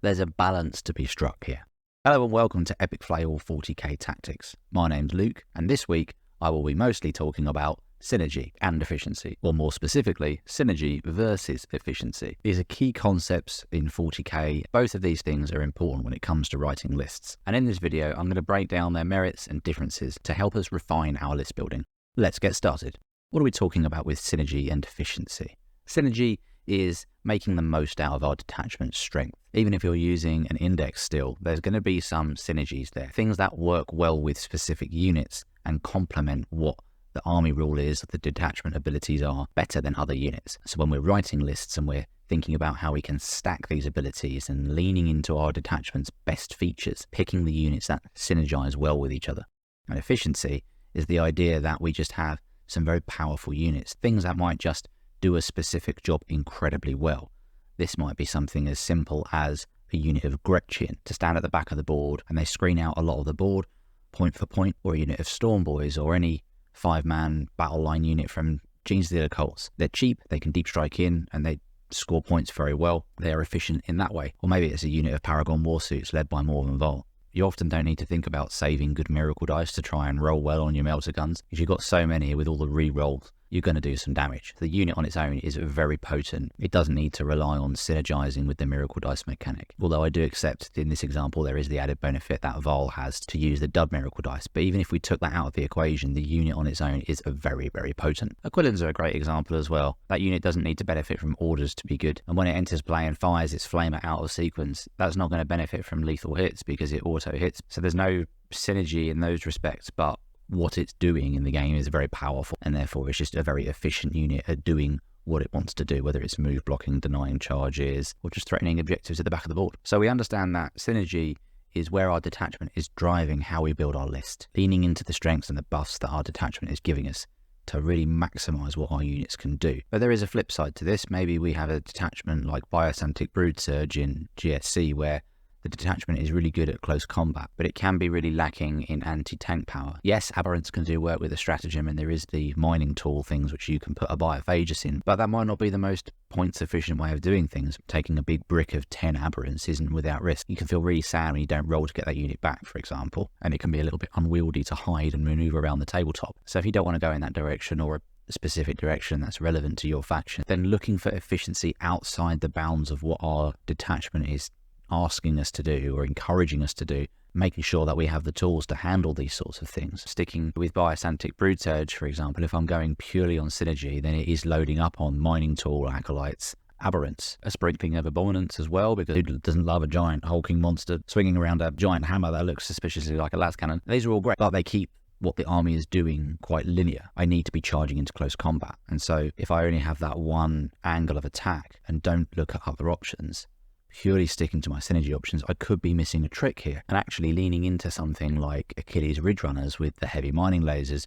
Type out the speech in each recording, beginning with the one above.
There's a balance to be struck here. Hello and welcome to Epic Flail 40k Tactics. My name's Luke, and this week I will be mostly talking about synergy and efficiency, or more specifically, synergy versus efficiency. These are key concepts in 40k. Both of these things are important when it comes to writing lists. And in this video, I'm going to break down their merits and differences to help us refine our list building. Let's get started. What are we talking about with synergy and efficiency? Synergy is making the most out of our detachment strength. Even if you're using an index still, there's going to be some synergies there. Things that work well with specific units and complement what the army rule is, the detachment abilities are better than other units. So when we're writing lists and we're thinking about how we can stack these abilities and leaning into our detachment's best features, picking the units that synergize well with each other. And efficiency is the idea that we just have some very powerful units, things that might just do a specific job incredibly well. This might be something as simple as a unit of Gretchen to stand at the back of the board and they screen out a lot of the board, point for point, or a unit of Storm Boys or any 5-man battle line unit from Genes of the Occults. They're cheap, they can deep strike in, and they score points very well. They are efficient in that way. Or maybe it's a unit of Paragon Warsuits led by Morven Vol. You often don't need to think about saving good miracle dice to try and roll well on your melter guns. If you've got so many with all the re-rolls, you're going to do some damage. The unit on its own is very potent. It doesn't need to rely on synergizing with the miracle dice mechanic. Although I do accept in this example there is the added benefit that Vol has to use the dud miracle dice. But even if we took that out of the equation, the unit on its own is very potent. Aquilans are a great example as well. That unit doesn't need to benefit from orders to be good. And when it enters play and fires its flamer out of sequence, that's not going to benefit from lethal hits because it auto hits. So there's no synergy in those respects, but what it's doing in the game is very powerful, and therefore it's just a very efficient unit at doing what it wants to do, whether it's move blocking, denying charges, or just threatening objectives at the back of the board. So we understand that synergy is where our detachment is driving how we build our list, leaning into the strengths and the buffs that our detachment is giving us to really maximize what our units can do. But there is a flip side to this. Maybe we have a detachment like Biosantic Broodsurge in GSC where the detachment is really good at close combat, but it can be really lacking in anti-tank power. Yes, Aberrants can do work with a stratagem, and there is the mining tool things which you can put a Biophagus in, but that might not be the most points efficient way of doing things. Taking a big brick of 10 Aberrants isn't without risk. You can feel really sad when you don't roll to get that unit back, for example, and it can be a little bit unwieldy to hide and maneuver around the tabletop. So if you don't want to go in that direction, or a specific direction that's relevant to your faction, then looking for efficiency outside the bounds of what our detachment is asking us to do or encouraging us to do, making sure that we have the tools to handle these sorts of things. Sticking with Biosantic Broodsurge, for example, if I'm going purely on synergy, then it is loading up on Mining Tool, Acolytes, Aberrants, a sprinkling of Abominants as well, because who doesn't love a giant hulking monster swinging around a giant hammer that looks suspiciously like a las cannon? These are all great, but they keep what the army is doing quite linear. I need to be charging into close combat, and so if I only have that one angle of attack and don't look at other options, purely sticking to my synergy options, I could be missing a trick here, and actually leaning into something like Achilles Ridge Runners with the heavy mining lasers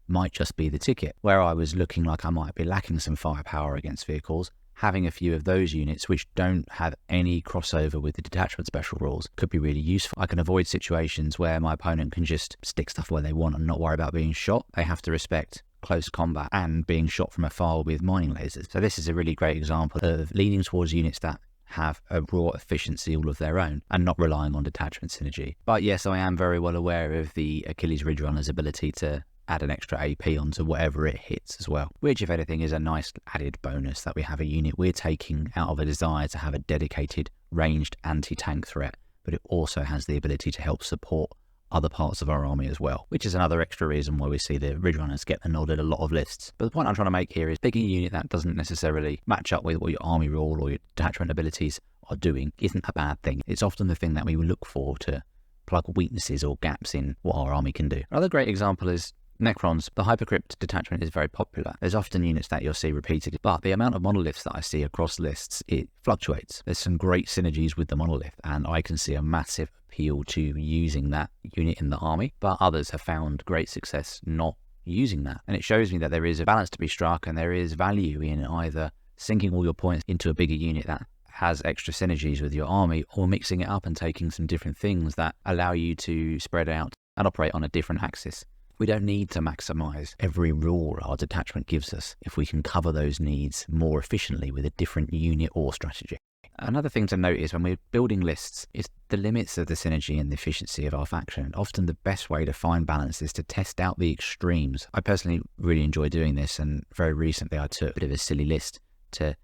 might just be the ticket. Where I was looking like I might be lacking some firepower against vehicles, having a few of those units which don't have any crossover with the detachment special rules could be really useful. I can avoid situations where my opponent can just stick stuff where they want and not worry about being shot. They have to respect close combat and being shot from afar with mining lasers. So this is a really great example of leaning towards units that have a raw efficiency all of their own and not relying on detachment synergy. But yes, I am very well aware of the Achilles Ridge Runner's ability to add an extra AP onto whatever it hits as well, which if anything is a nice added bonus that we have a unit we're taking out of a desire to have a dedicated ranged anti-tank threat, but it also has the ability to help support other parts of our army as well, which is another extra reason why we see the Ridge Runners get the nod at a lot of lists. But the point I'm trying to make here is picking a unit that doesn't necessarily match up with what your army rule or your detachment abilities are doing isn't a bad thing. It's often the thing that we will look for to plug weaknesses or gaps in what our army can do. Another great example is Necrons. The Hypercrypt detachment is very popular. There's often units that you'll see repeated, but the amount of monoliths that I see across lists, it fluctuates. There's some great synergies with the monolith, and I can see a massive appeal to using that unit in the army, but others have found great success not using that. And it shows me that there is a balance to be struck, and there is value in either sinking all your points into a bigger unit that has extra synergies with your army, or mixing it up and taking some different things that allow you to spread out and operate on a different axis. We don't need to maximize every rule our detachment gives us if we can cover those needs more efficiently with a different unit or strategy. Another thing to note is when we're building lists is the limits of the synergy and the efficiency of our faction. Often the best way to find balance is to test out the extremes. I personally really enjoy doing this, and very recently I took a bit of a silly list to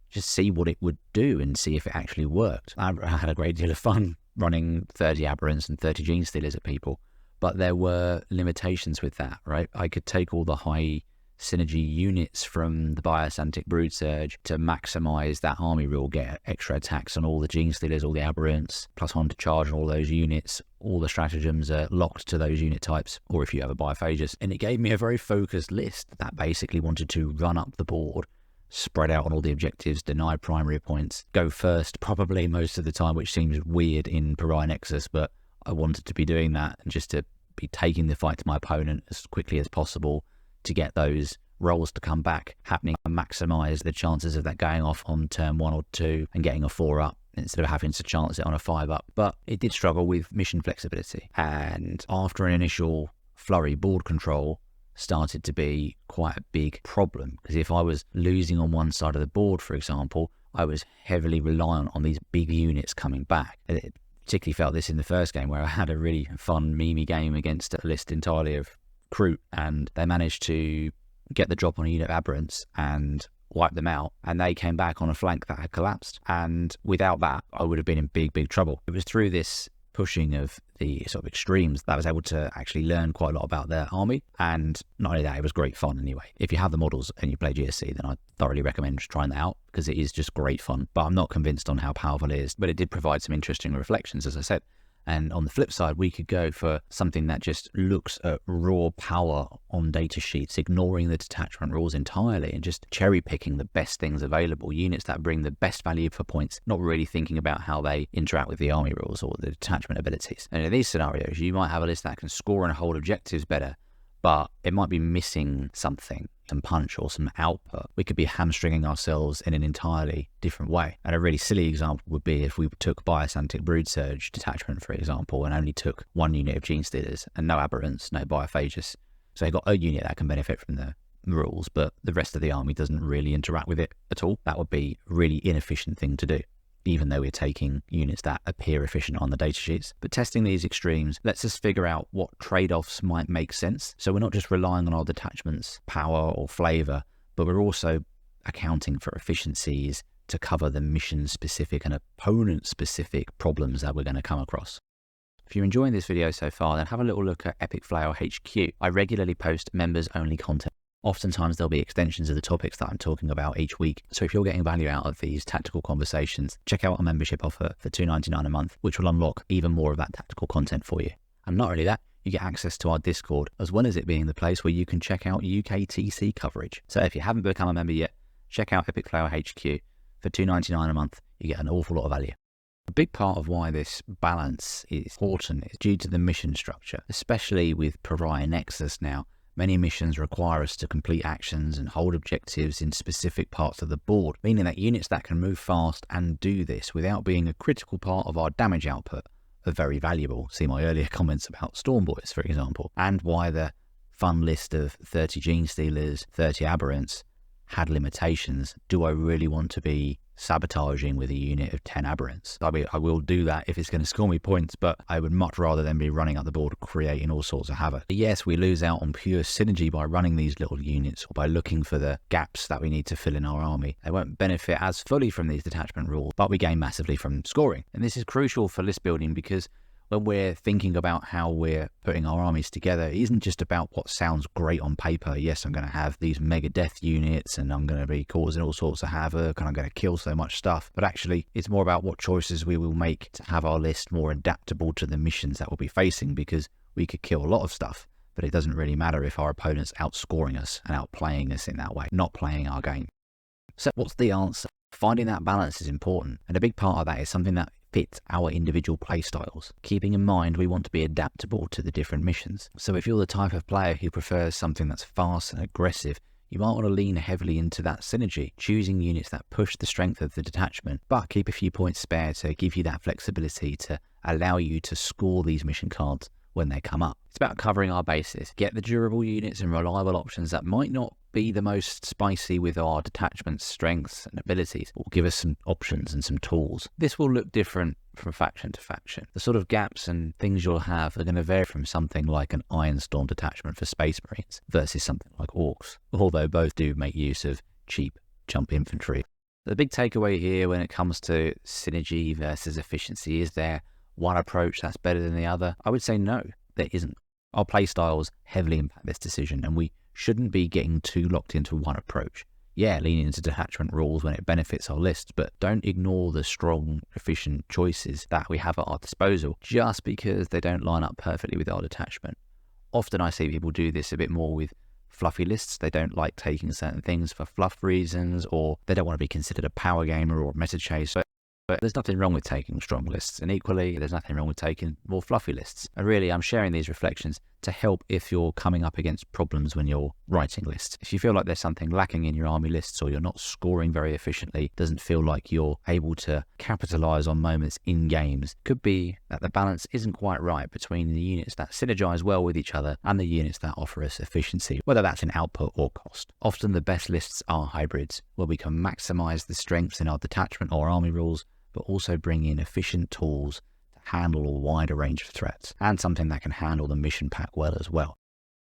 just see what it would do and see if it actually worked. I had a great deal of fun running 30 aberrants and 30 gene stealers at people, but there were limitations with that, right? I could take all the high synergy units from the Biosantic Brood Surge to maximize that army rule, get extra attacks on all the gene stealers, all the aberrants, +1 to charge on all those units. All the stratagems are locked to those unit types, or if you have a Biophagus. And it gave me a very focused list that basically wanted to run up the board, spread out on all the objectives, deny primary points, go first probably most of the time, which seems weird in Pariah Nexus, but I wanted to be doing that and just to be taking the fight to my opponent as quickly as possible to get those rolls to come back happening and maximize the chances of that going off on turn 1 or 2 and getting a 4 up instead of having to chance it on a 5 up. But it did struggle with mission flexibility, and after an initial flurry, board control started to be quite a big problem, because if I was losing on one side of the board, for example, I was heavily reliant on these big units coming back. It particularly felt this in the first game, where I had a really fun memey game against a list entirely of Kroot, and they managed to get the drop on a unit of aberrants and wipe them out, and they came back on a flank that had collapsed, and without that I would have been in big trouble. It was through this pushing of the sort of extremes that I was able to actually learn quite a lot about their army, and not only that, it was great fun anyway. If you have the models and you play GSC, then I thoroughly recommend trying that out, because it is just great fun. But I'm not convinced on how powerful it is, but it did provide some interesting reflections, as I said. And on the flip side, we could go for something that just looks at raw power on data sheets, ignoring the detachment rules entirely and just cherry picking the best things available, units that bring the best value for points, not really thinking about how they interact with the army rules or the detachment abilities. And in these scenarios, you might have a list that can score and hold objectives better, but it might be missing something, some punch or some output. We could be hamstringing ourselves in an entirely different way. And a really silly example would be if we took Biosantic Brood Surge detachment, for example, and only took one unit of Gene Stealers and no aberrants, no Biophagus. So you got a unit that can benefit from the rules, but the rest of the army doesn't really interact with it at all. That would be a really inefficient thing to do, even though we're taking units that appear efficient on the data sheets. But testing these extremes lets us figure out what trade-offs might make sense. So we're not just relying on our detachment's power or flavour, but we're also accounting for efficiencies to cover the mission-specific and opponent-specific problems that we're going to come across. If you're enjoying this video so far, then have a little look at Epic Flail HQ. I regularly post members-only content. Oftentimes there'll be extensions of the topics that I'm talking about each week. So if you're getting value out of these tactical conversations, check out our membership offer for $2.99 a month, which will unlock even more of that tactical content for you. And not only that, you get access to our Discord, as well as it being the place where you can check out UK TC coverage. So if you haven't become a member yet, check out Epic Flail HQ. For $2.99 a month, you get an awful lot of value. A big part of why this balance is important is due to the mission structure, especially with Pariah Nexus now. Many missions require us to complete actions and hold objectives in specific parts of the board, meaning that units that can move fast and do this without being a critical part of our damage output are very valuable. See my earlier comments about Storm Boys, for example, and why the fun list of 30 Gene Stealers, 30 Aberrants had limitations. Do I really want to be sabotaging with a unit of 10 Aberrants? I will do that if it's going to score me points, but I would much rather than be running up the board creating all sorts of havoc. Yes, we lose out on pure synergy by running these little units or by looking for the gaps that we need to fill in our army. They won't benefit as fully from these detachment rules, but we gain massively from scoring. And this is crucial for list building, because when we're thinking about how we're putting our armies together, it isn't just about what sounds great on paper. Yes, I'm going to have these mega death units and I'm going to be causing all sorts of havoc and I'm going to kill so much stuff. But actually, it's more about what choices we will make to have our list more adaptable to the missions that we'll be facing, because we could kill a lot of stuff, but it doesn't really matter if our opponent's outscoring us and outplaying us in that way, not playing our game. So what's the answer? Finding that balance is important, and a big part of that is something that fits our individual playstyles. Keeping in mind we want to be adaptable to the different missions. So if you're the type of player who prefers something that's fast and aggressive, you might want to lean heavily into that synergy, choosing units that push the strength of the detachment, but keep a few points spare to give you that flexibility to allow you to score these mission cards when they come up. It's about covering our bases, get the durable units and reliable options that might not be the most spicy with our detachment strengths and abilities. It will give us some options and some tools. This will look different from faction to faction. The sort of gaps and things you'll have are going to vary from something like an Ironstorm detachment for Space Marines versus something like Orcs, although both do make use of cheap jump infantry. The big takeaway here when it comes to synergy versus efficiency, is there one approach that's better than the other? I would say no, there isn't. Our playstyles heavily impact this decision, and we shouldn't be getting too locked into one approach. Yeah, lean into detachment rules when it benefits our lists, but don't ignore the strong, efficient choices that we have at our disposal just because they don't line up perfectly with our detachment. Often I see people do this a bit more with fluffy lists. They don't like taking certain things for fluff reasons, or they don't want to be considered a power gamer or a meta chaser. But there's nothing wrong with taking strong lists, and equally there's nothing wrong with taking more fluffy lists. And really, I'm sharing these reflections to help if you're coming up against problems when you're writing lists. If you feel like there's something lacking in your army lists, or you're not scoring very efficiently, doesn't feel like you're able to capitalize on moments in games, could be that the balance isn't quite right between the units that synergize well with each other and the units that offer us efficiency, whether that's in output or cost. Often the best lists are hybrids, where we can maximize the strengths in our detachment or army rules, but also bring in efficient tools to handle a wider range of threats, and something that can handle the mission pack well as well.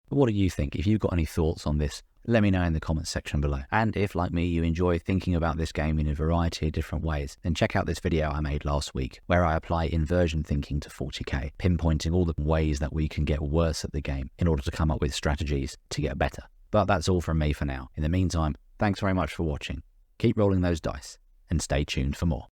But what do you think? If you've got any thoughts on this, let me know in the comments section below. And if, like me, you enjoy thinking about this game in a variety of different ways, then check out this video I made last week, where I apply inversion thinking to 40k, pinpointing all the ways that we can get worse at the game in order to come up with strategies to get better. But that's all from me for now. In the meantime, thanks very much for watching. Keep rolling those dice, and stay tuned for more.